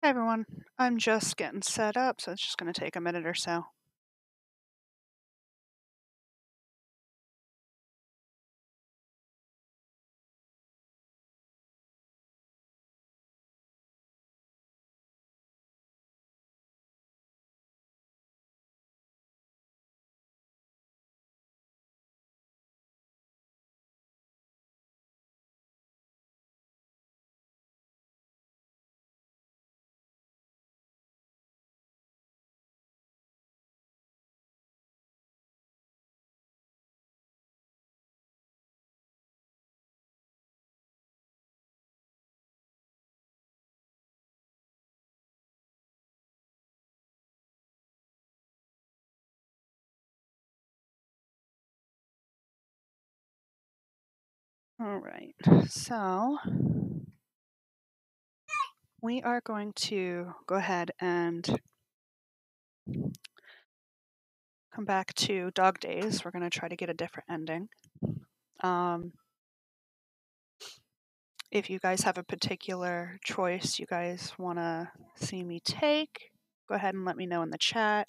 Hi everyone, I'm just getting set up, so it's just going to take a minute or so. All right, so we are going to go ahead and come back to Dog Days. We're going to try to get a different ending. Um, if you guys have a particular choice you guys want to see me take, go ahead and let me know in the chat.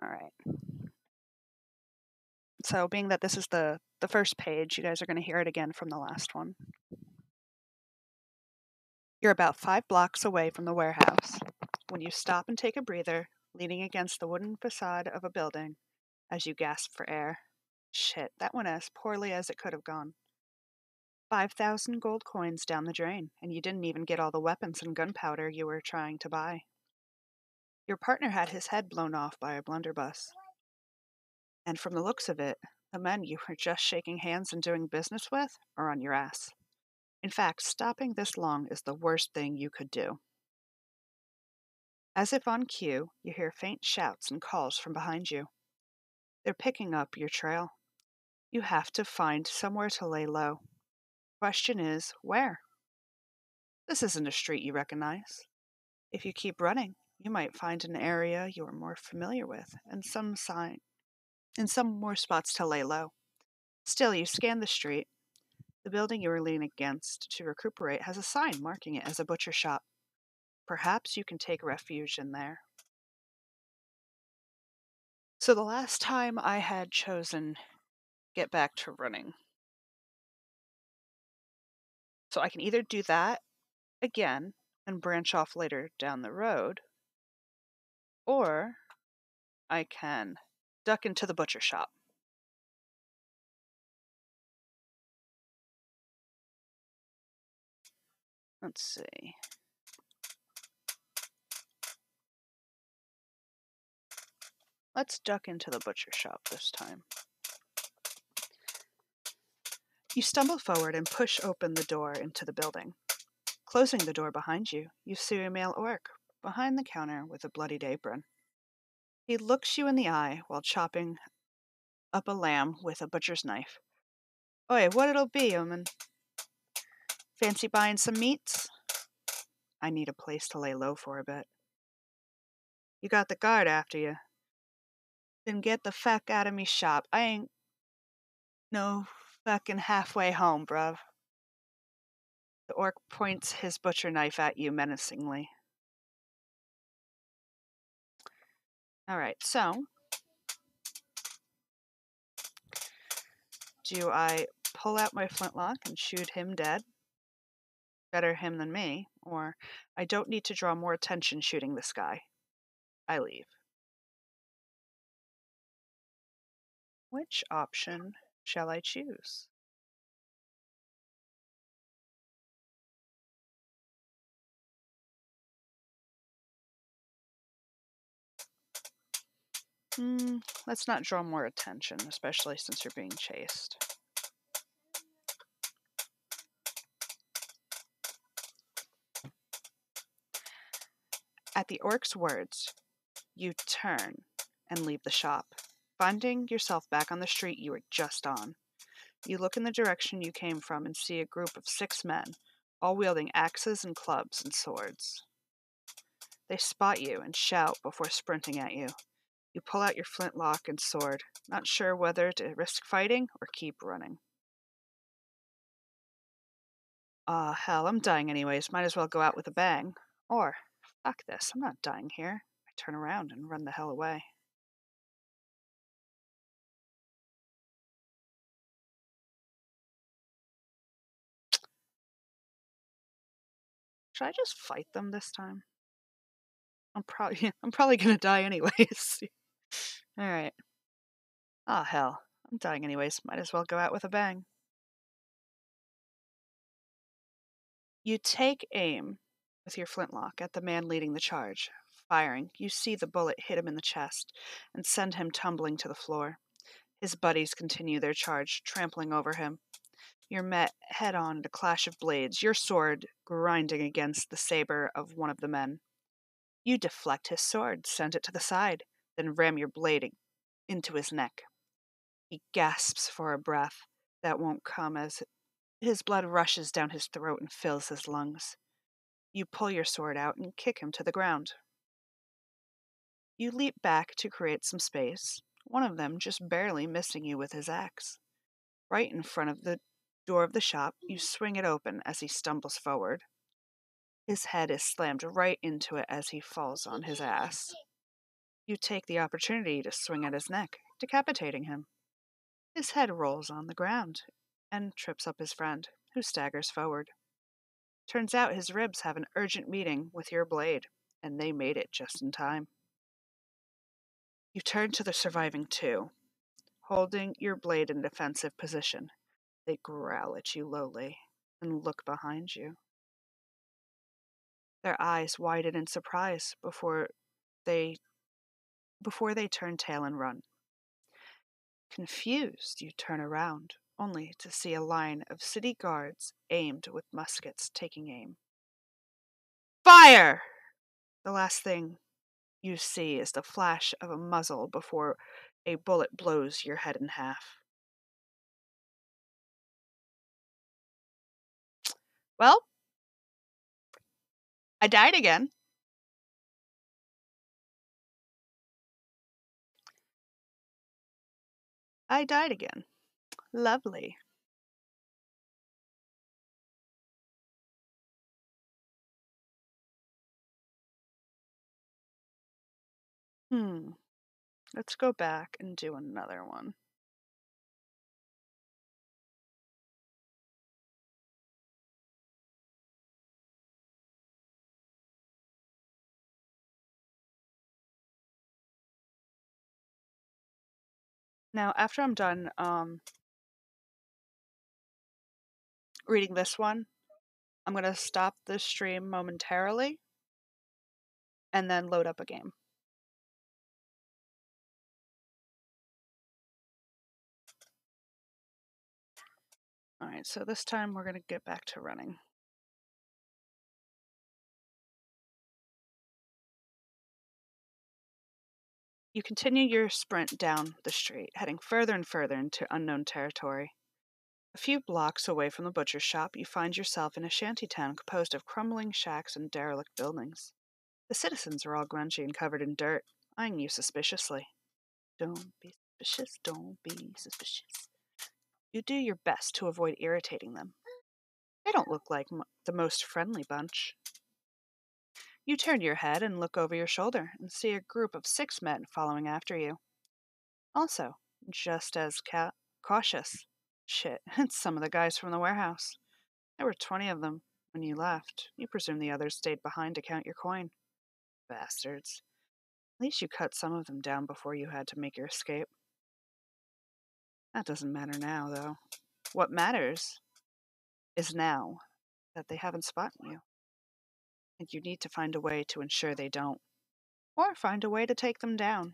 All right. So being that this is the first page, you guys are going to hear it again from the last one. You're about 5 blocks away from the warehouse when you stop and take a breather, leaning against the wooden facade of a building as you gasp for air. Shit, that went as poorly as it could have gone. 5,000 gold coins down the drain, and you didn't even get all the weapons and gunpowder you were trying to buy. Your partner had his head blown off by a blunderbuss. And from the looks of it, the men you were just shaking hands and doing business with are on your ass. In fact, stopping this long is the worst thing you could do. As if on cue, you hear faint shouts and calls from behind you. They're picking up your trail. You have to find somewhere to lay low. Question is, where? This isn't a street you recognize. If you keep running, you might find an area you are more familiar with and some more spots to lay low. Still, you scan the street. The building you are leaning against to recuperate has a sign marking it as a butcher shop. Perhaps you can take refuge in there. So the last time I had chosen get back to running. So I can either do that again and branch off later down the road, or I can duck into the butcher shop. Let's see. Let's duck into the butcher shop this time. You stumble forward and push open the door into the building. Closing the door behind you, you see a male orc behind the counter with a bloodied apron. He looks you in the eye while chopping up a lamb with a butcher's knife. Oi, what it'll be, woman? Fancy buying some meats? I need a place to lay low for a bit. You got the guard after you. Then get the feck out of me shop. I ain't no fucking halfway home, bruv. The orc points his butcher knife at you menacingly. Alright, so do I pull out my flintlock and shoot him dead? Better him than me, or I don't need to draw more attention shooting this guy. I leave. Which option shall I choose? Let's not draw more attention, especially since you're being chased. At the orc's words, you turn and leave the shop, finding yourself back on the street you were just on. You look in the direction you came from and see a group of 6 men, all wielding axes and clubs and swords. They spot you and shout before sprinting at you. You pull out your flintlock and sword, not sure whether to risk fighting or keep running. Aw, hell, I'm dying anyways. Might as well go out with a bang. Or, fuck this, I'm not dying here. I turn around and run the hell away. Should I just fight them this time? I'm probably gonna die anyways. Alright. Aw, hell. I'm dying anyways. Might as well go out with a bang. You take aim with your flintlock at the man leading the charge. Firing, you see the bullet hit him in the chest and send him tumbling to the floor. His buddies continue their charge, trampling over him. You're met head on in a clash of blades, your sword grinding against the saber of one of the men. You deflect his sword, send it to the side, then ram your blade into his neck. He gasps for a breath that won't come as his blood rushes down his throat and fills his lungs. You pull your sword out and kick him to the ground. You leap back to create some space, one of them just barely missing you with his axe. Right in front of the door of the shop, you swing it open as he stumbles forward. His head is slammed right into it as he falls on his ass. You take the opportunity to swing at his neck, decapitating him. His head rolls on the ground and trips up his friend, who staggers forward. Turns out his ribs have an urgent meeting with your blade, and they made it just in time. You turn to the surviving two, holding your blade in defensive position. They growl at you lowly and look behind you. Their eyes widen in surprise they before they turn tail and run. Confused, you turn around, only to see a line of city guards aimed with muskets taking aim. Fire! The last thing you see is the flash of a muzzle before a bullet blows your head in half. Well, I died again. I died again. Lovely. Let's go back and do another one. Now, after I'm done reading this one, I'm going to stop the stream momentarily and then load up a game. Alright, so this time we're going to get back to running. You continue your sprint down the street, heading further and further into unknown territory. A few blocks away from the butcher's shop, you find yourself in a shantytown composed of crumbling shacks and derelict buildings. The citizens are all grungy and covered in dirt, eyeing you suspiciously. Don't be suspicious, don't be suspicious. You do your best to avoid irritating them. They don't look like the most friendly bunch. You turn your head and look over your shoulder and see a group of 6 men following after you. Also, just as cautious. Shit, it's some of the guys from the warehouse. There were 20 of them when you left. You presume the others stayed behind to count your coin. Bastards. At least you cut some of them down before you had to make your escape. That doesn't matter now, though. What matters is now that they haven't spotted you. And you need to find a way to ensure they don't. Or find a way to take them down.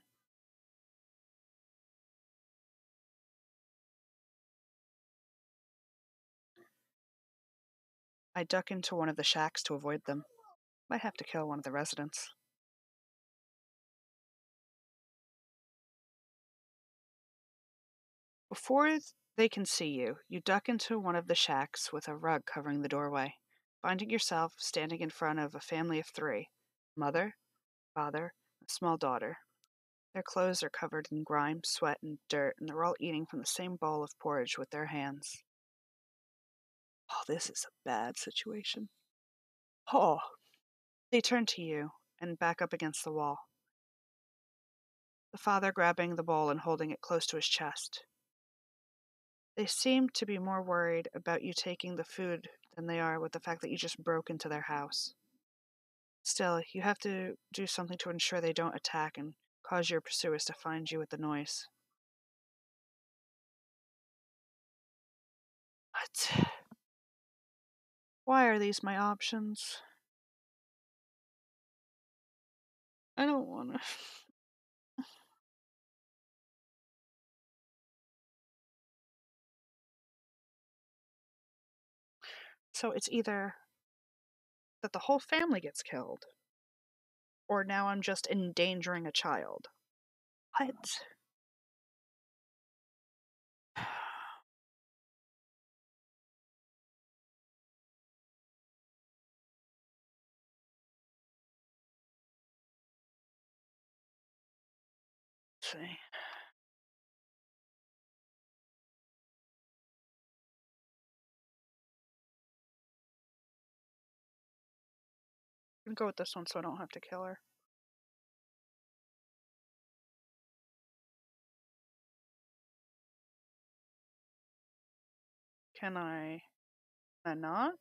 I duck into one of the shacks to avoid them. Might have to kill one of the residents. Before they can see you, you duck into one of the shacks with a rug covering the doorway, finding yourself standing in front of a family of 3: mother, father, a small daughter. Their clothes are covered in grime, sweat, and dirt, and they're all eating from the same bowl of porridge with their hands. Oh, this is a bad situation. Oh. They turn to you and back up against the wall, the father grabbing the bowl and holding it close to his chest. They seem to be more worried about you taking the food than they are with the fact that you just broke into their house. Still, you have to do something to ensure they don't attack and cause your pursuers to find you with the noise. But why are these my options? I don't want to. So it's either that the whole family gets killed, or now I'm just endangering a child. What? Let's see. I'm gonna go with this one so I don't have to kill her. Can I not?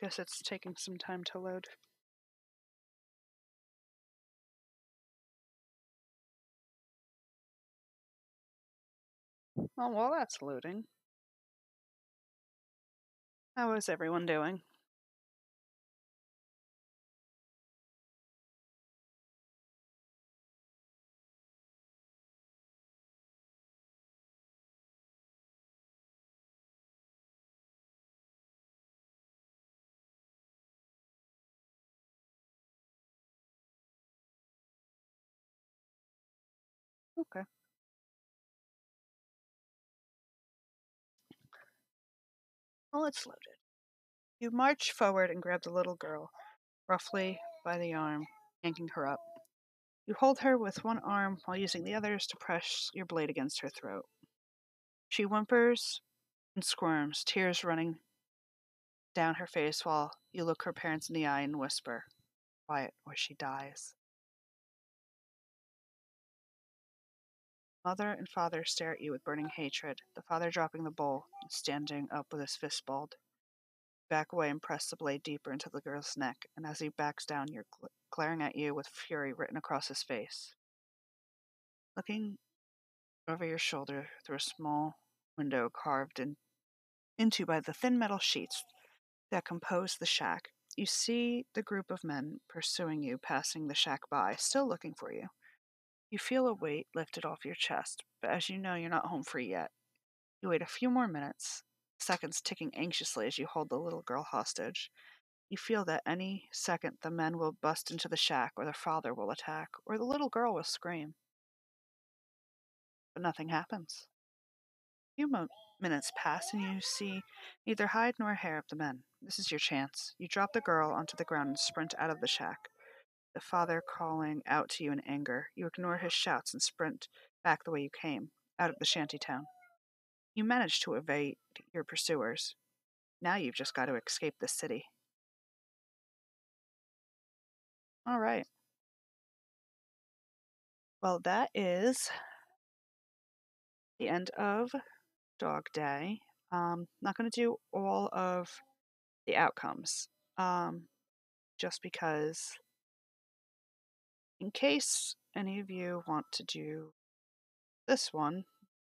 Guess it's taking some time to load. Oh, while that's loading, how is everyone doing? Okay. Well, it's loaded. You march forward and grab the little girl, roughly by the arm, yanking her up. You hold her with one arm while using the others to press your blade against her throat. She whimpers and squirms, tears running down her face while you look her parents in the eye and whisper, "Quiet, or she dies." Mother and father stare at you with burning hatred, the father dropping the bowl and standing up with his fist balled. Back away and press the blade deeper into the girl's neck, and as he backs down, you're glaring at you with fury written across his face. Looking over your shoulder through a small window carved into by the thin metal sheets that compose the shack, you see the group of men pursuing you, passing the shack by, still looking for you. You feel a weight lifted off your chest, but as you know you're not home free yet, you wait a few more minutes, seconds ticking anxiously as you hold the little girl hostage. You feel that any second the men will bust into the shack, or their father will attack, or the little girl will scream. But nothing happens. A few minutes pass, and you see neither hide nor hair of the men. This is your chance. You drop the girl onto the ground and sprint out of the shack, the father calling out to you in anger. You ignore his shouts and sprint back the way you came, out of the shanty town. You manage to evade your pursuers. Now you've just got to escape the city. All right. Well, that is the end of Dog Day. Not going to do all of the outcomes, just because, in case any of you want to do this one,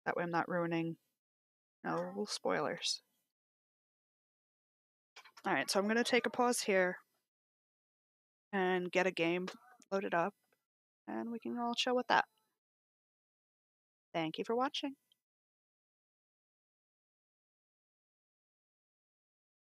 that way I'm not ruining no little spoilers. All right, so I'm going to take a pause here and get a game loaded up, and we can all chill with that. Thank you for watching.